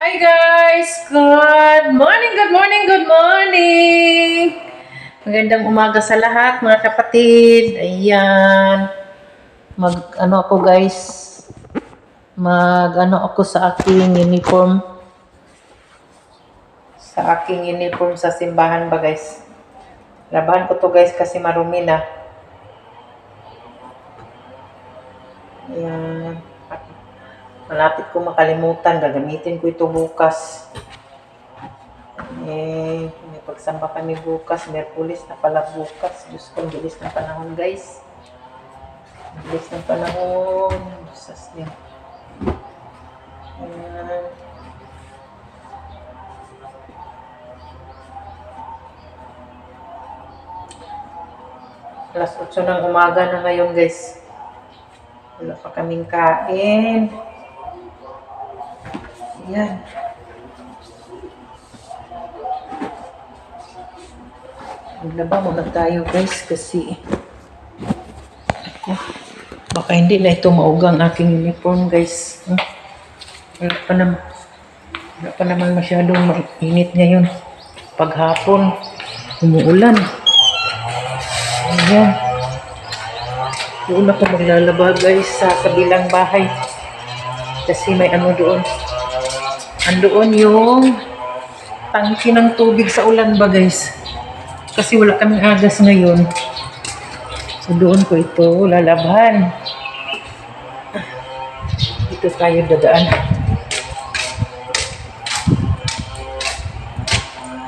Hi guys! Good morning, good morning, good morning! Magandang umaga sa lahat mga kapatid. Ayan. Ako guys. Ako sa aking uniform. Sa aking uniform sa simbahan ba guys. Labahan ko to guys kasi marumi na. Ayan. Malapit ko makalimutan. Gagamitin ko ito bukas. May pagsamba kami bukas. Merkulis na pala bukas. Diyos ko, bilis na panahon guys. Bilis ng panahon. Diyos din. Ayan. Alas 8 ng umaga na ngayon guys. Wala pa kaming kain. Ayan. Maglaba muna tayo guys kasi baka hindi na ito maugang aking uniform guys. Wala pa naman masyadong mainit ngayon. Paghapon, umuulan. Ayan. Doon ako maglalaba guys sa kabilang bahay. Kasi may ano doon. Andoon yung tangki ng tubig sa ulan ba guys. Kasi wala kaming agas ngayon. So doon ko ito lalaban. Dito tayo dadaan.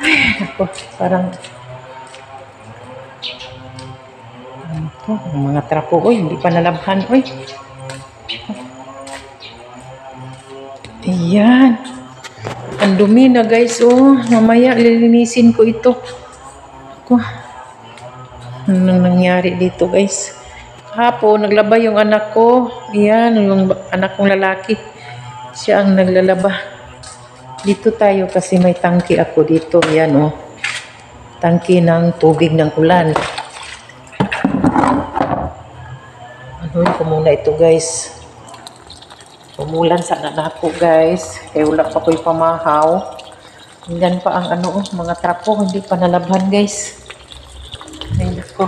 Ay, ako, parang ito, mga trapo. Uy, hindi pa nalabhan. Uy. Ayan. Ang dumi na guys. Oh, mamaya lilinisin ko ito. Ako. Anong nangyari dito guys? Hapon, naglaba yung anak ko. Ayan, yung anak kong lalaki. Siya ang naglalaba. Dito tayo kasi may tangki ako dito. Ayan oh. Tangki ng tubig ng ulan. Ano ko muna ito guys. Umulan sana na ako guys. Kaya wala pa ko'y pamahaw. Hanggang pa ang mga trapo. Hindi pa nalabhan guys. Ay nako.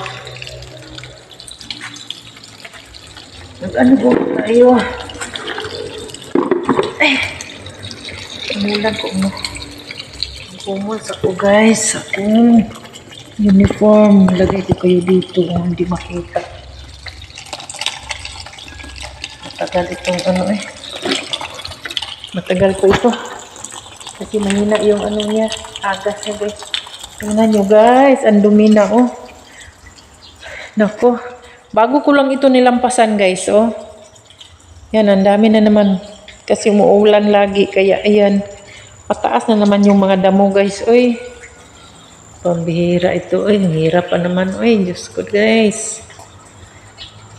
Ano po tayo? Ay. Umulan ko mo. Pumas ako guys. Akong uniform. Lagay ko kayo dito. Hindi makita. Matagal itong Matagal ko ito. Kasi mahina yung niya. Agas niya guys. Tingnan nyo guys. Ang dumi na oh. Nako. Bago ko lang ito nilampasan guys oh. Yan. Ang dami na naman. Kasi umuulan lagi. Kaya ayan. Pataas na naman yung mga damo guys. Uy. Pambihira ito. Uy. Hirap pa naman. Uy. Diyos ko guys.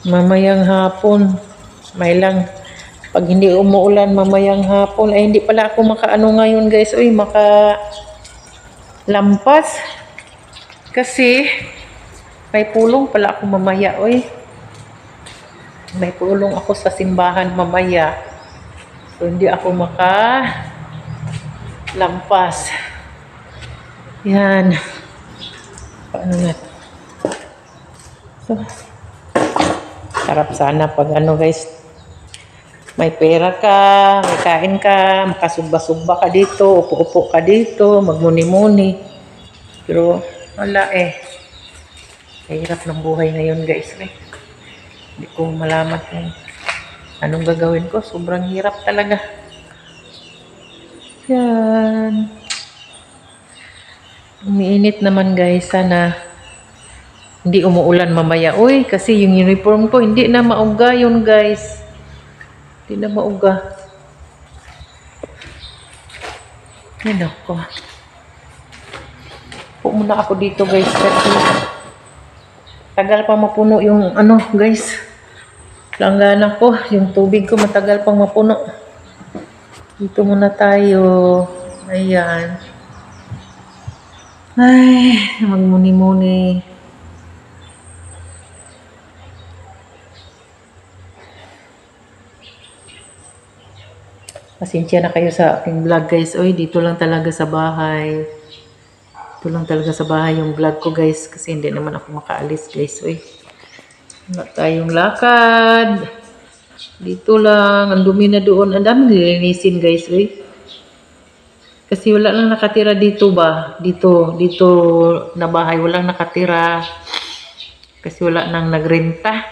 Mamayang hapon. May lang. Pag hindi umuulan mamayang hapon, ay hindi pala ako makaano ngayon guys. Uy, lampas. Kasi, may pulong pala ako mamaya. Uy, may pulong ako sa simbahan mamaya. So, hindi ako lampas. Yan. Paano na? So, sarap sana pag guys. May pera ka, may kain ka, makasubba-subba ka dito, upo-upo ka dito, magmuni-muni. Pero wala Hirap ng buhay ngayon guys. Hindi ko malaman kung anong gagawin ko. Sobrang hirap talaga. Yan. Umiinit naman guys. Sana hindi umuulan mamaya. Uy, kasi yung uniform ko hindi na mauga yun guys. Hindi na mauga. Yan ako. Upo muna ako dito guys. Kasi tagal pa mapuno yung guys. Langgana ko. Yung tubig ko matagal pang mapuno. Dito muna tayo. Ayan. Ay, magmuni-muni. Pasensya na kayo sa aking vlog guys. Oy, dito lang talaga sa bahay. Dito lang talaga sa bahay yung vlog ko guys. Kasi hindi naman ako makaalis guys. Oy, wala tayong lakad. Dito lang. Ang dumi na doon. Ang daming nilinisin guys. Oy. Kasi wala lang nakatira dito ba. Dito na bahay. Walang nakatira. Kasi wala nang nagrenta.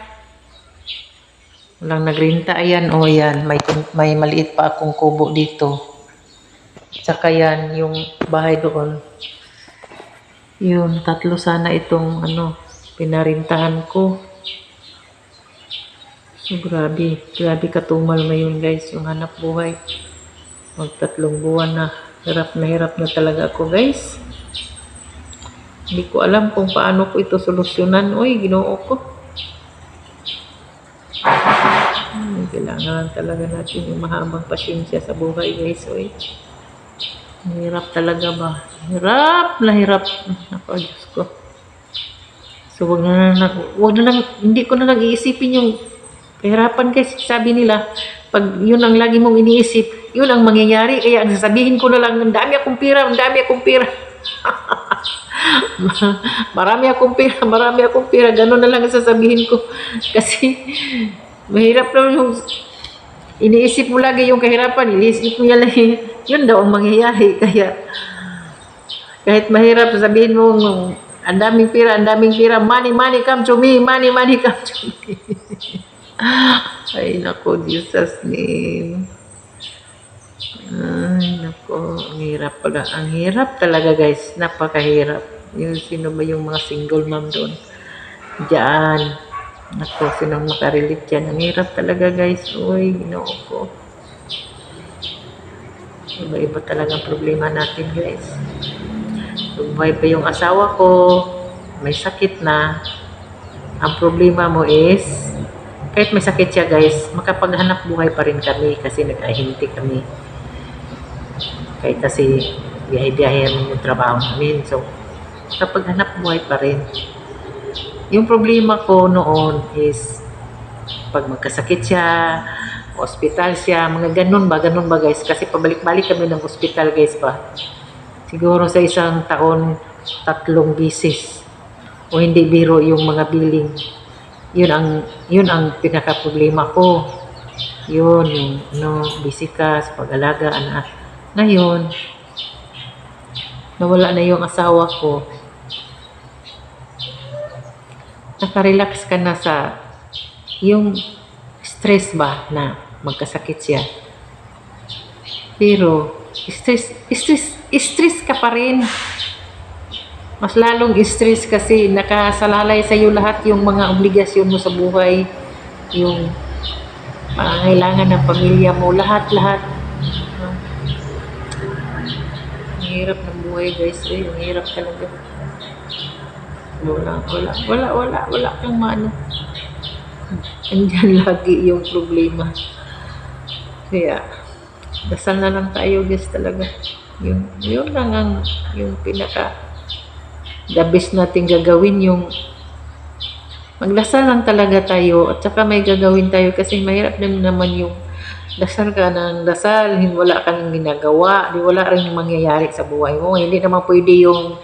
Walang nagrenta. Ayan, o ayan. May maliit pa akong kubo dito. Tsaka yan, yung bahay doon. Yun, 3 sana itong pinarintahan ko. So, grabe. Grabe katumal ngayon guys, yung hanap buhay. Mag 3 buwan na. Hirap na talaga ako guys. Hindi ko alam kung paano ko ito solusyonan. Uy, Ginoo ko. Kailangan talaga natin yung mahabang pasyensya sa buhay guys. Uy. Hirap talaga ba? Hirap na hirap. Ako, Diyos ko. So, wag na lang, hindi ko na lang iisipin yung kahirapan guys. Sabi nila, pag yun ang lagi mong iniisip, yun ang mangyayari. Kaya ang sasabihin ko na lang, ang dami akong pira. Marami akong pira. Ganun na lang ang sasabihin ko. Kasi, mahirap lang yung iniisip mo lagi yung kahirapan. Iniisip mo yan, yun daw ang mangyayari. Kaya, kahit mahirap, sabihin mo, ang daming pira, money come to me, money come to me. Ay, nako, Jesus name. Ay, nako, ang hirap talaga guys, napakahirap. Yung sino ba yung mga single mom doon? Diyan. Nako, sinong makarelate dyan? Ang hirap talaga guys. Uy, Ginoo ko. Iba-iba talaga ang problema natin guys. Buhay pa yung asawa ko, may sakit na. Ang problema mo is, kahit may sakit siya guys, makapaghanap buhay pa rin kami kasi nag-ahinti kami. Kahit kasi biyahe-biyahe yung trabaho namin. So, makapaghanap buhay pa rin. Yung problema ko noon is, pag magkasakit siya, hospital siya, mga ganun ba guys. Kasi pabalik-balik kami ng hospital guys pa. Siguro sa isang taon, 3 beses. O hindi biro yung mga billing. Yun ang pinaka-problema ko. Yun, yung busy ka sa pag-alaga, anak. Ngayon, nawala na yung asawa ko. Nakarelax ka na sa yung stress ba na magkasakit siya. Pero, stress ka pa rin. Mas lalong stress kasi nakasalalay sa iyo lahat yung mga obligasyon mo sa buhay, yung pangangailangan ng pamilya mo, lahat. Ang hirap ng buhay guys, ang hirap talaga. Wala kang maano. Andyan lagi yung problema. Kaya, dasal na lang tayo guys talaga. Yun lang ang yung pinaka the best natin gagawin, yung magdasal lang talaga tayo at saka may gagawin tayo kasi mahirap din naman yung dasal ka ng dasal, wala kang ginagawa, wala rin mangyayari sa buhay mo. Hindi naman pwede yung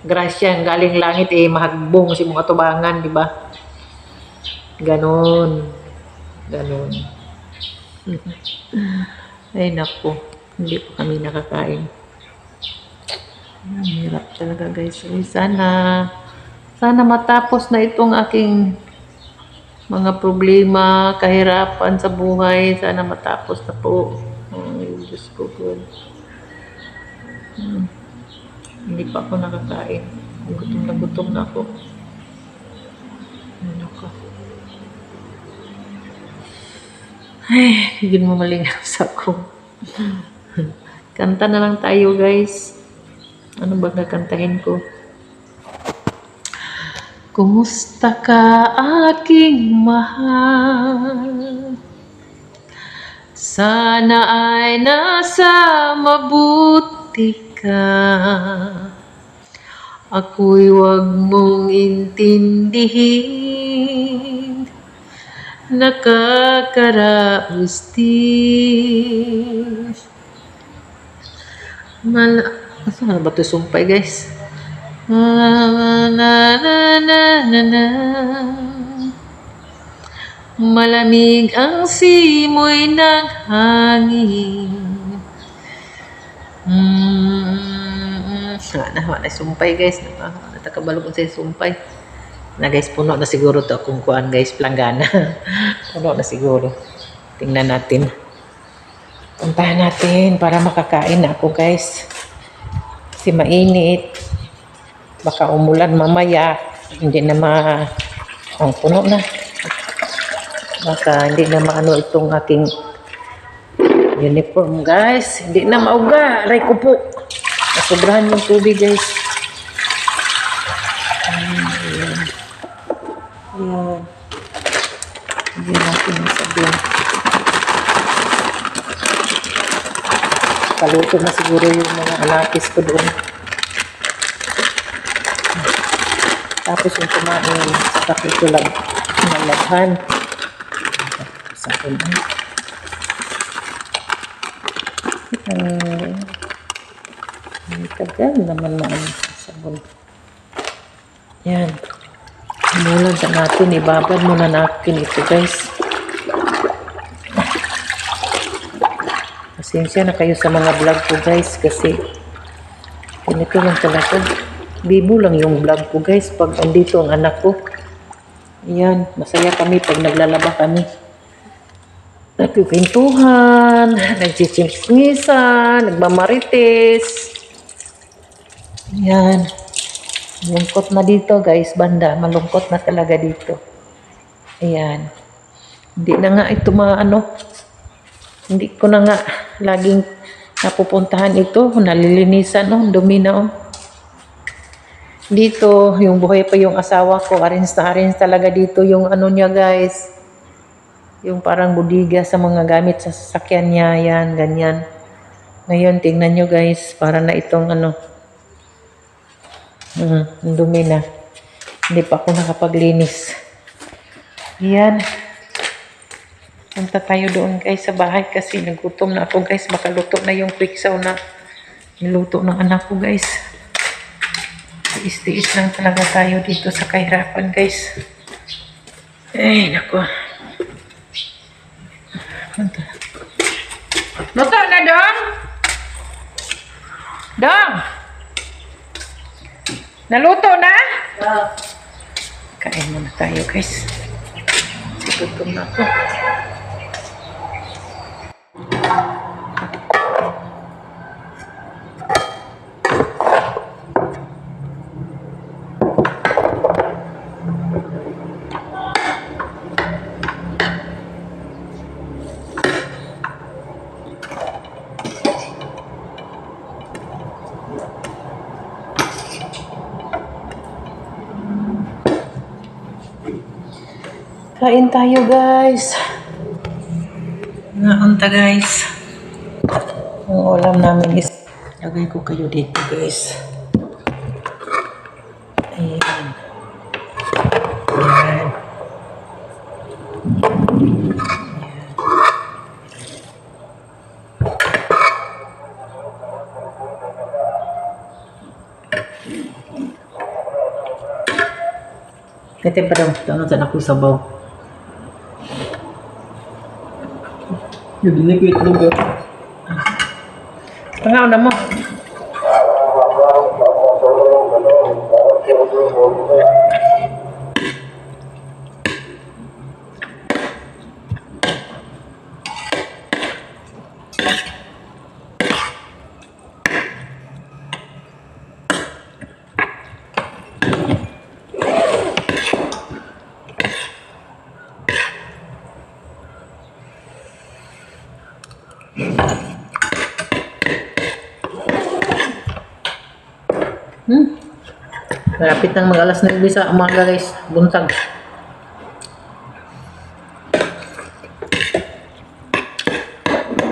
grasya galing langit mahagbong si mga tubangan, di ba? Ganon. Ay nako, hindi pa kami nakakain. Ang hirap talaga guys. Sana matapos na itong aking mga problema, kahirapan sa buhay. Sana matapos na po. Ay, Diyos ko po. Hindi pa ako nakakain. Gutom na ako. Ano ko? Ay, hindi mo malingaw sa ako. Kanta na lang tayo guys. Ano ba kakantahin ko? Kumusta ka aking mahal? Sana ay nasa mabuti ka. Ako'y wag mong intindihin nakakaraustis. Asa na ba ito sumpay, guys? Na, na, na, na, na, na. Malamig ang simoy ng hangin. Wala sumpay, guys. Natakabalog ko sa sumpay. Na guys, puno na siguro to kung kuan, guys, planggana. Puno na siguro. Tingnan natin. Puntahan natin para makakain na ako, guys. Kasi mainit. Baka umulan mamaya. Hindi na puno na. Baka hindi na maano itong aking uniform, guys. Hindi na mauga. Aray ko po. Nasobrahan yung tubig, guys. Ayan. Hindi natin sabihin. Kaluto na siguro yung mga alakis ko doon. Tapos yung kumain sa kapitulag ng labhan. Sa kumain. Tagal naman sabon. Yan. Mulan sa natin. Ibabad muna natin ito, guys. Pasensya na kayo sa mga vlog ko, guys, kasi ganito lang talaga. Bibo lang yung vlog ko, guys, pag andito ang anak ko. Ayan, masaya kami pag naglalaba kami. Nagpipintuhan, nagchichismisan, nagmamarites. Ayan. Malungkot na dito, guys, banda. Malungkot na talaga dito. Ayan. Hindi na nga ito hindi ko na nga laging napupuntahan ito. Nalilinisan, dumi na, Dito, yung buhay pa yung asawa ko. Arrange talaga dito yung niya, guys. Yung parang budiga sa mga gamit sa sasakyan niya. Yan, ganyan. Ngayon, tingnan nyo, guys. Para na itong dumi na. Hindi pa ako nakapaglinis. Yan. Punta tayo doon, guys, sa bahay kasi nagutom na ako, guys. Baka luto na yung quicksaw na niluto ng anak ko, guys. Tiis-tiis lang talaga tayo dito sa kahirapan, guys. Ay, naku. Luto na, Dong? Dong! Naluto na? Kain muna tayo, guys. Gutom na ako. Kain tayo, guys. Naunta, guys. Ang ulam namin is lagay ko kayo dito, guys. Ayan. Ayan. Kaya pa daw, tanong sa ako sabaw. Yung dinig ko itlog yun. Pangaw na mo. Malapit nang mag-alas 9 sa umaga, guys. Buntag.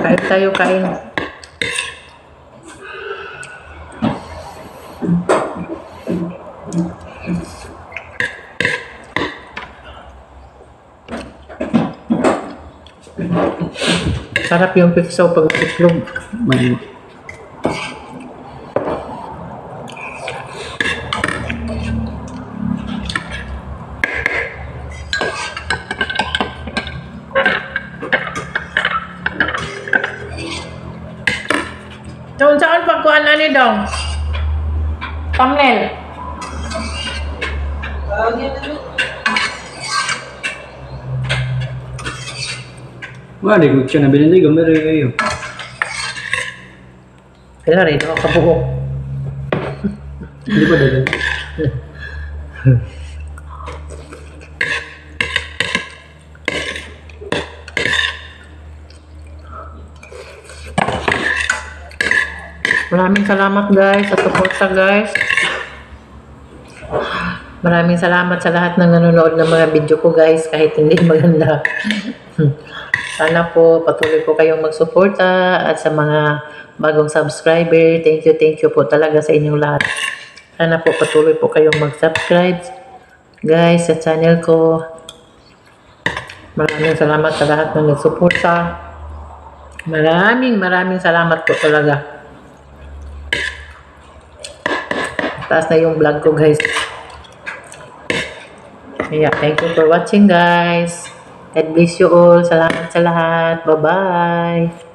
Kain tayo, kain. Sarap yung pikso pag itlog. May Doon saan pagkuhan na ni Dong? Thumbnail. Wala, di ko siya nabili na gamay rin kayo. Kaya rin ako kabuhok. Hindi pa dali. Maraming salamat guys sa suporta guys. Maraming salamat sa lahat ng nanonood ng mga video ko guys kahit hindi maganda. Sana po patuloy po kayong magsuporta at sa mga bagong subscriber, thank you po talaga sa inyong lahat. Sana po patuloy po kayong mag-subscribe guys sa channel ko. Maraming salamat sa lahat ng nagsuporta. Maraming salamat po talaga. Taas na yung vlog ko guys. Yeah, thank you for watching guys. God bless you all. Salamat sa lahat. Bye-bye.